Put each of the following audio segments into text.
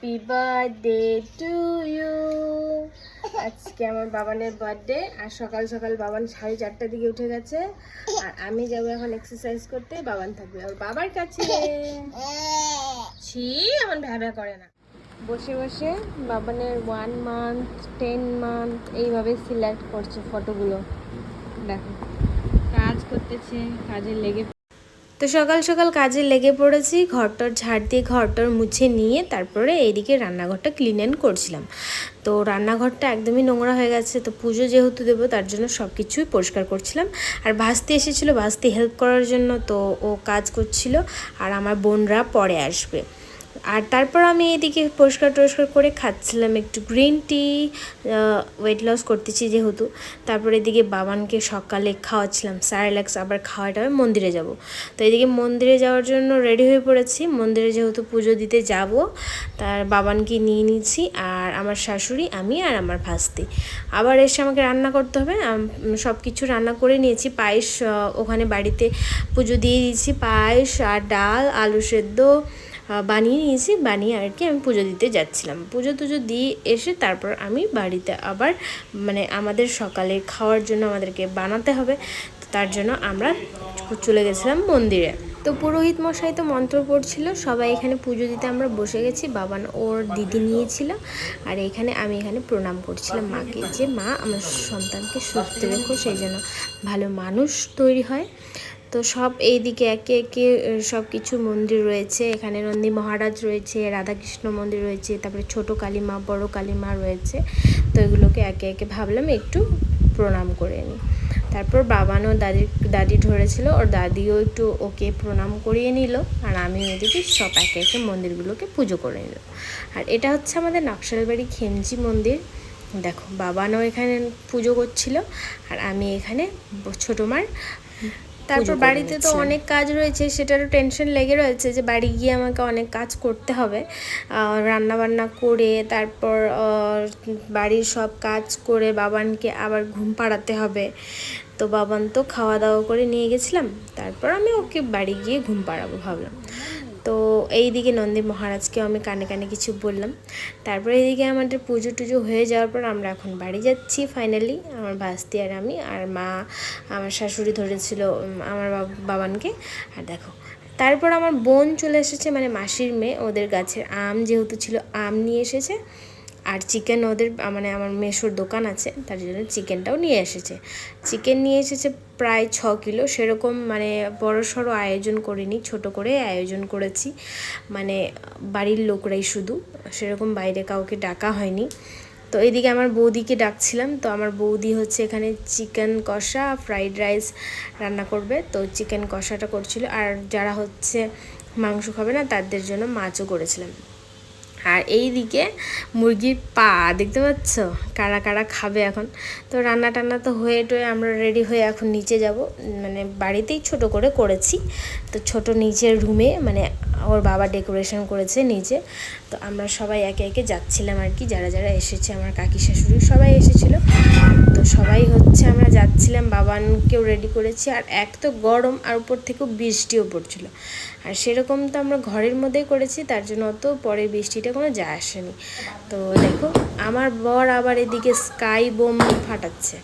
Happy birthday to you. আজকে আমার বাবানের birthday. আর সকাল সকাল বাবান 4:30টার দিকে উঠে গেছে। আর আমি যাবো এখন এক্সারসাইজ করতে, বাবান থাকবে ওর বাবার কাছে। ছি, এমন ভ্যাবা করে না। বসে বসে বাবানের 1 মান্থ 10 মান্থ এইভাবে সিলেক্ট করছে ফটোগুলো। দেখো কাজ করতেছে, কাজে লেগে। তো সকাল সকাল কাজে লেগে পড়েছি, ঘরটর ঝাড় দিয়ে ঘরটর মুছে নিয়ে তারপরে এইদিকে রান্নাঘরটা ক্লিন অ্যান্ড করছিলাম। তো রান্নাঘরটা একদমই নোংরা হয়ে গেছে, তো পুজো যেহেতু দেবো তার জন্য সব কিছুই পরিষ্কার করছিলাম। আর ভাস্তি এসেছিলো ভাস্তি হেল্প করার জন্য, তো ও কাজ করছিল আর আমার বোনরা পরে আসবে। আর তারপর আমি এদিকে পরিষ্কার টরিষ্কার করে খাচ্ছিলাম একটু গ্রিন টি, ওয়েট লস করতেছি যেহেতু। তারপর এদিকে বাবানকে সকালে খাওয়াচ্ছিলাম স্যারেলাক্স, আবার খাওয়াটা মন্দিরে যাব। তো এদিকে মন্দিরে যাওয়ার জন্য রেডি হয়ে পড়েছি। মন্দিরে যেহেতু পুজো দিতে যাব, তার বাবানকে নিয়ে নিয়েছি আর আমার শাশুড়ি, আমি আর আমার ভাস্তি। আবার এসে আমাকে রান্না করতে হবে, সব কিছু রান্না করে নিয়েছি। পায়েস ওখানে বাড়িতে পুজো দিয়ে দিয়েছি, পায়েস আর ডাল আলু সেদ্ধ বানিয়ে নিয়েছি, বানিয়ে আর কি আমি পুজো দিতে যাচ্ছিলাম। পুজো টুজো দিয়ে এসে তারপর আমি বাড়িতে আবার মানে আমাদের সকালে খাওয়ার জন্য আমাদেরকে বানাতে হবে, তো তার জন্য আমরা চলে গেছিলাম মন্দিরে। তো পুরোহিত মশাই তো মন্ত্র পড়ছিল, সবাই এখানে পুজো দিতে আমরা বসে গেছি। বাবান ওর দিদি নিয়েছিল আর আমি এখানে প্রণাম করছিলাম মাকে, যে মা আমার সন্তানকে সুস্থ রেখো, সেই জন্য ভালো মানুষ তৈরি হয়। তো সব এইদিকে একে একে সব কিছু মন্দির রয়েছে, এখানে নন্দী মহারাজ রয়েছে, রাধাকৃষ্ণ মন্দির রয়েছে, তারপরে ছোট কালীমা বড় কালীমা রয়েছে। তো এগুলোকে একে একে ভাবলাম একটু প্রণাম করে নিই। তারপর বাবানও দাদি ধরেছিল, ওর দাদিও একটু ওকে প্রণাম করিয়ে নিল, আর আমি এদিকে সব একে একে মন্দিরগুলোকে পুজো করে নিল। আর এটা হচ্ছে আমাদের নকশালবাড়ি খেমজি মন্দির। দেখো বাবানও এখানে পুজো করছিল আর আমি এখানে ছোটো মার। তারপর বাড়িতে তো অনেক কাজ রয়েছে, সেটারও টেনশন লেগে রয়েছে যে বাড়ি গিয়ে আমাকে অনেক কাজ করতে হবে, রান্নাবান্না করে তারপর বাড়ির সব কাজ করে বাবানকে আবার ঘুম পাড়াতে হবে। তো বাবান তো খাওয়া দাওয়া করে নিয়ে গেছিলাম, তারপর আমি ওকে বাড়ি গিয়ে ঘুম পাড়াবো ভাবলাম। তো এইদিকে নন্দী মহারাজকেও আমি কানে কানে কিছু বললাম। তারপরে এইদিকে আমাদের পুজো টুজো হয়ে যাওয়ার পর আমরা এখন বাড়ি যাচ্ছি ফাইনালি, আমার ভাস্তি আর আমি। আর মা আমার শাশুড়ি ধরেছিল আমার বাবানকে। আর দেখো তারপর আমার বোন চলে এসেছে, মানে মাসির মেয়ে, ওদের গাছের আম যেহেতু ছিল আম নিয়ে এসেছে। আর চিকেন ওদের মানে আমার মেসোর দোকান আছে, তার জন্য চিকেনটাও নিয়ে এসেছে। চিকেন নিয়ে এসেছে প্রায় 6 কিলো, সেরকম মানে বড় সড়ো আয়োজন করিনি, ছোট করে আয়োজন করেছি, মানে বাড়ির লোকরাই শুধু, সেরকম বাইরে কাউকে ডাকা হয়নি। তো এইদিকে আমার বৌদিকে ডাকছিলাম, তো আমার বৌদি হচ্ছে এখানে চিকেন কষা ফ্রাইড রাইস রান্না করবে, তো চিকেন কষাটা করছিল। আর যারা হচ্ছে মাংস খাবে না তাদের জন্য মাছও করেছিলাম। আর এই দিকে মুরগির পা দেখতে পাচ্ছ, কারা কারা খাবে এখন। তো রান্না টান্না তো হয়ে টয়ে আমরা রেডি হয়ে এখন নিচে যাব, মানে বাড়িতেই ছোট করে করেছি। তো ছোট নিচের রুমে মানে ওর বাবা ডেকোরেশন করেছে নিচে। তো আমরা সবাই একে একে যাচ্ছিলাম আর কি, যারা যারা এসেছে, আমার কাকি শাশুড়ি সবাই এসেছিলো। তো সবাই হচ্ছে আমরা যাচ্ছিলাম, বাবানকেও রেডি করেছি। আর এক তো গরম, আর উপর থেকেও বৃষ্টিও পড়ছিল। আর সেরকম তো আমরা ঘরের মধ্যেই করেছি, তার জন্য অত পরে বৃষ্টিটা কোনো যায় আসেনি। তো দেখো আমার বর আবার এদিকে স্কাই বোম ফাটাচ্ছে।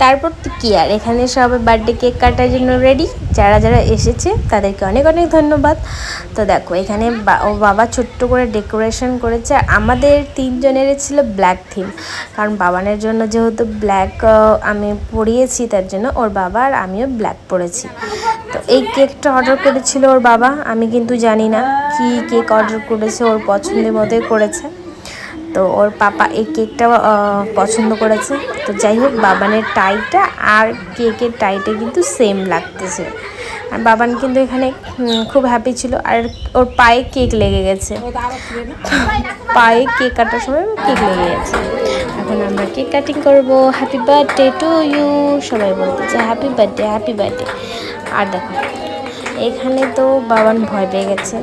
তারপর তো কি আর, এখানে সবাই বার্থডে কেক কাটার জন্য রেডি, যারা যারা এসেছে তাদেরকে অনেক অনেক ধন্যবাদ। তো দেখো এখানে ও বাবা ছোট্ট করে ডেকোরেশন করেছে। আমাদের 3 জনেরই ছিল ব্ল্যাক থিম, কারণ বাবানের জন্য যেহেতু ব্ল্যাক আমি পরিয়েছি, তার জন্য ওর বাবা আর আমিও ব্ল্যাক পরেছি। তো এই কেকটা অর্ডার করেছিল ওর বাবা, আমি কিন্তু জানি না কি কেক অর্ডার করেছে, ওর পছন্দের মতোই করেছে। তো ওর পাপা এই কেকটা পছন্দ করেছে। তো যাই হোক, বাবানের টাইটা আর কেকের টাইটা কিন্তু সেম লাগতেছে। আর বাবান কিন্তু এখানে খুব হ্যাপি ছিল। আর ওর পায়ে কেক লেগে গেছে, পায়ে কেক কাটার সময় কেক লেগে গেছে। এখন আমরা কেক কাটিং করবো। হ্যাপি বার্থডে টু ইউ সবাই বলতেছে, হ্যাপি বার্থডে হ্যাপি বার্থডে। আর দেখো এখানে তো বাবান ভয় পেয়ে গেছে।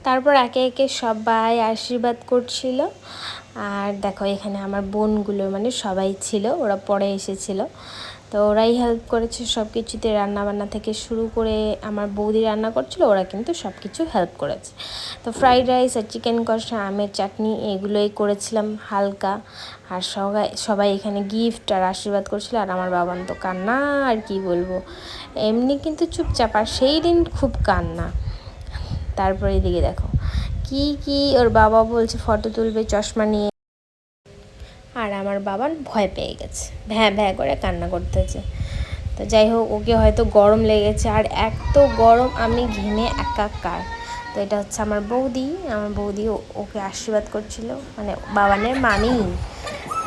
তারপর একে একে সবাই আশীর্বাদ করছিল। আর দেখো এখানে আমার বোনগুলো মানে সবাই ছিল, ওরা পরে এসেছিলো, তো ওরাই হেল্প করেছে সব কিছুতে, রান্নাবান্না থেকে শুরু করে। আমার বৌদি রান্না করছিল, ওরা কিন্তু সব কিছু হেল্প করেছে। তো ফ্রাইড রাইস আর চিকেন কষা, আমের চাটনি এগুলোই করেছিলাম হালকা। আর সবাই এখানে গিফট আর আশীর্বাদ করছিল। আর আমার বাবান তো কান্না, আর কি বলবো, এমনি কিন্তু চুপচাপ, আর সেই দিন খুব কান্না। তারপরে এদিকে দেখো কি ওর বাবা বলছে ফটো তুলবে চশমা নিয়ে, আর আমার বাবান ভয় পেয়ে গেছে, ভ্যাঁ ভ্যাঁ করে কান্না করতেছে। তো যাই হোক, ওকে হয়তো গরম লেগেছে, আর এত গরম আমি ঘেমে একাকার। তো এটা হচ্ছে আমার বৌদি ওকে আশীর্বাদ করছিল, মানে বাবানের মামি।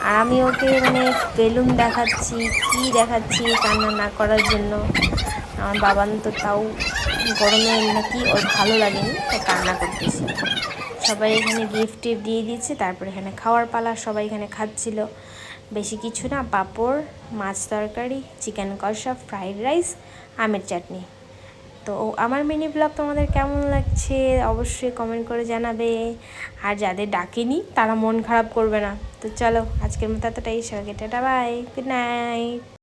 আর আমি ওকে মানে বেলুন দেখাচ্ছি, কি দেখাচ্ছি কান্না না করার জন্য। আমার বাবান তো তাও গরমে নাকি ওর ভালো লাগেনি, তাই কান্না করতেছিল। সবাই এখানে গিফট টিফট দিয়ে দিয়েছে। তারপর এখানে খাওয়ার পালা, সবাই এখানে খাচ্ছিল। বেশি কিছু না, পাঁপড়, মাছ তরকারি, চিকেন কষা, ফ্রাইড রাইস, আমের চাটনি। তো আমার মিনি ব্লগ তোমাদের কেমন লাগছে অবশ্যই কমেন্ট করে জানাবে। আর যাদের ডাকেনি তারা মন খারাপ করবে না। তো চলো আজকের মতো এতটাই, সবাইকে টাটা বাই, গুড নাইট।